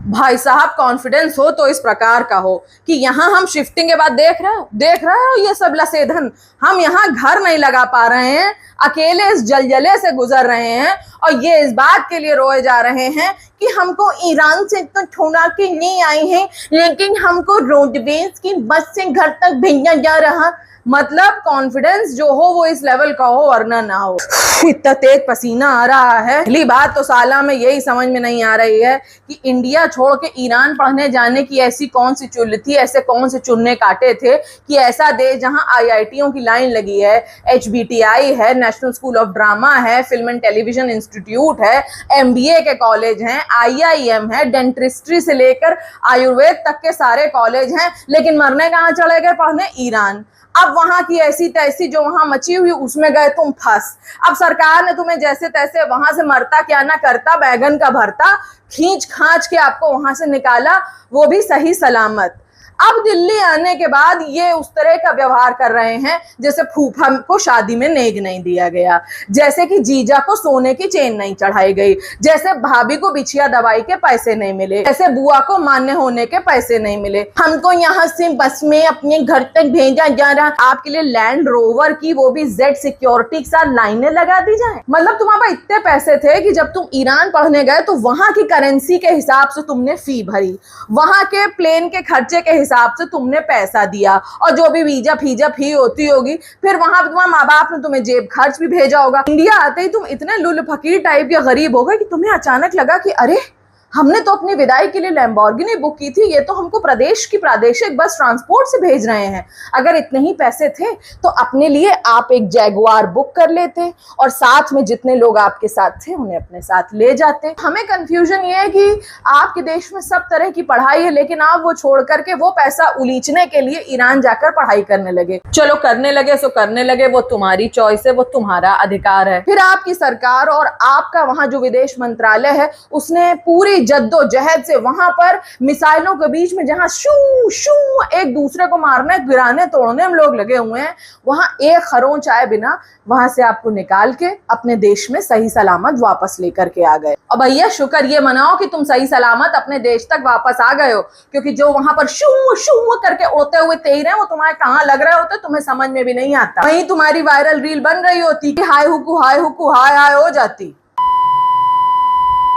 भाई साहब कॉन्फिडेंस हो तो इस प्रकार का हो कि यहाँ हम शिफ्टिंग के बाद देख रहे हो ये सब लसेधन, हम यहाँ घर नहीं लगा पा रहे हैं, अकेले इस जलजले से गुजर रहे हैं और ये इस बात के लिए रोए जा रहे हैं कि हमको ईरान से तो छोड़ा के नहीं आई है, लेकिन हमको रोडवेज की बस से घर तक भेजा जा रहा। मतलब कॉन्फिडेंस जो हो वो इस लेवल का हो वरना ना हो। इतना तेज पसीना आ रहा है। पहली बात तो साला में यही समझ में नहीं आ रही है कि इंडिया छोड़ के ईरान पढ़ने जाने की ऐसी कौन सी चुल थी, ऐसे कौन से चुनने काटे थे कि ऐसा देश जहां आईआईटीओं की लाइन लगी है, एचबीटीआई है, नेशनल स्कूल ऑफ ड्रामा है, फिल्म एंड टेलीविजन इंस्टीट्यूट है, एमबीए के कॉलेज हैं, आईआईएम है, डेंटिस्ट्री से लेकर आयुर्वेद तक के सारे कॉलेज हैं, लेकिन मरने कहाँ चले गए? पढ़ने ईरान। अब वहां की ऐसी तैसी जो वहां मची हुई उसमें गए तुम फंस। अब सरकार ने तुम्हें जैसे तैसे वहां से मरता क्या ना करता बैगन का भरता खींच खांच के आपको वहां से निकाला, वो भी सही सलामत। अब दिल्ली आने के बाद ये उस तरह का व्यवहार कर रहे हैं जैसे फूफा को शादी में नेग नहीं दिया गया, जैसे कि जीजा को सोने की चेन नहीं चढ़ाई गई, जैसे भाभी को बिछिया दवाई के पैसे नहीं मिले, जैसे बुआ को मान्य होने के पैसे नहीं मिले। हमको यहाँ से बस में अपने घर तक भेजा जा रहा, आपके लिए लैंड रोवर की वो भी जेड सिक्योरिटी के साथ लाइनें लगा दी जाए। मतलब तुम्हारे पास इतने पैसे थे कि जब तुम ईरान पढ़ने गए तो वहां की करेंसी के हिसाब से तुमने फी भरी, वहां के प्लेन के खर्चे के हिसाब से तुमने पैसा दिया और जो भी वीजा फीजा फी होती होगी, फिर वहां तुम्हारे माँ बाप ने तुम्हें जेब खर्च भी भेजा होगा। इंडिया आते ही तुम इतने लुल फकीर टाइप के गरीब हो गए कि तुम्हें अचानक लगा कि अरे हमने तो अपनी विदाई के लिए लैम्बोर्गिनी बुक की थी, ये तो हमको प्रदेश की प्रादेशिक बस ट्रांसपोर्ट से भेज रहे हैं। अगर इतने ही पैसे थे तो अपने लिए आप एक जैगुआर बुक कर लेते और साथ में जितने लोग आपके साथ थे उन्हें अपने साथ ले जाते। हमें कंफ्यूजन ये है कि आपके देश में सब तरह की पढ़ाई है, लेकिन आप वो छोड़ करके वो पैसा उलीचने के लिए ईरान जाकर पढ़ाई करने लगे। चलो करने लगे सो करने लगे, वो तुम्हारी चॉइस है, वो तुम्हारा अधिकार है। फिर आपकी सरकार और आपका वहां जो विदेश मंत्रालय है उसने पूरी जद्दोजहद से वहां पर मिसाइलों के बीच में जहां शू शू एक दूसरे को मारने गिराने तोड़ने हम लोग लगे हुए हैं, वहां एक खरोंच आए बिना वहां से आपको निकाल के अपने देश में सही सलामत वापस लेकर के आ गए। और भैया शुक्र ये मनाओ कि तुम सही सलामत अपने देश तक वापस आ गए हो, क्योंकि जो वहां पर शू शू करके उड़ते हुए तेर हैं वो तुम्हारे कहाँ लग रहे होते तुम्हें समझ में भी नहीं आता। वहीं तुम्हारी वायरल रील बन रही होती कि हाय हुकू हाय हुकू हाय हाय हो जाती।